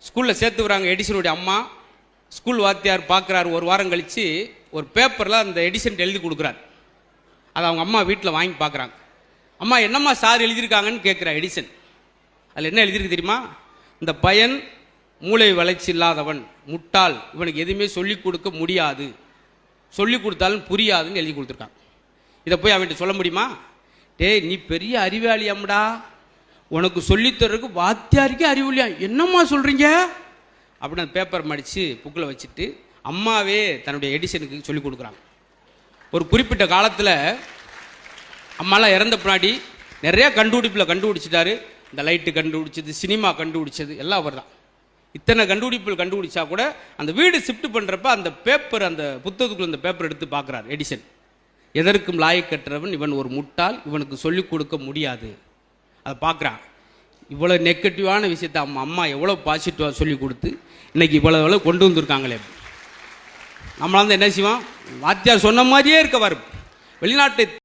ஸ்கூலில் சேர்த்து வராங்க எடிசனுடைய அம்மா. ஸ்கூல் வாத்தியார் பார்க்குறாரு. ஒரு வாரம் கழித்து ஒரு பேப்பரில் அந்த எடிசன் எழுதி கொடுக்குறாரு. அதை அவங்க அம்மா வீட்டில் வாங்கி பார்க்குறாங்க. அம்மா என்னம்மா சார் எழுதியிருக்காங்கன்னு கேட்குறா எடிசன். அதில் என்ன எழுதியிருக்கு தெரியுமா? இந்த பையன் மூளை வளர்ச்சி இல்லாதவன், முட்டாள், இவனுக்கு எதுவுமே சொல்லிக் கொடுக்க முடியாது, சொல்லிக் கொடுத்தாலும் புரியாதுன்னு எழுதி கொடுத்துருக்காங்க. இதை போய் அவன்கிட்ட சொல்ல முடியுமா? டேய், நீ பெரிய அறிவாளியாம்டா, உனக்கு சொல்லித்தரக்கு வாத்தியாருக்கே அறிவுலையா, என்னம்மா சொல்கிறீங்க அப்படின்னு அந்த பேப்பர் மடித்து புக்கில் வச்சுட்டு அம்மாவே தன்னுடைய எடிசனுக்கு சொல்லிக் கொடுக்குறாங்க. ஒரு குறிப்பிட்ட காலத்தில் அம்மாலாம் இறந்த பின்னாடி நிறையா கண்டுபிடிச்சிட்டாரு. இந்த லைட்டு கண்டுபிடிச்சது, சினிமா கண்டுபிடிச்சது எல்லாம் அவர் தான். இத்தனை கண்டுபிடிப்புகள் கண்டுபிடிச்சா கூட அந்த வீடு ஷிஃப்ட் பண்ணுறப்ப அந்த பேப்பர், அந்த புத்தகத்துக்குள்ள அந்த பேப்பர் எடுத்து பார்க்குறாரு எடிசன். எதற்கும் லாயக்கற்றவன் இவன், ஒரு முட்டாள், இவனுக்கு சொல்லிக் கொடுக்க முடியாது. அதை பார்க்குறான். இவ்வளோ நெகட்டிவான விஷயத்தை அம்மா எவ்வளோ பாசிட்டிவாக சொல்லி கொடுத்து இன்னைக்கு இவ்வளோ கொண்டு வந்திருக்காங்களே. நம்மளால என்ன செய்வோம்? வாத்தியார் சொன்ன மாதிரியே இருக்க வரும். வெளிநாட்டு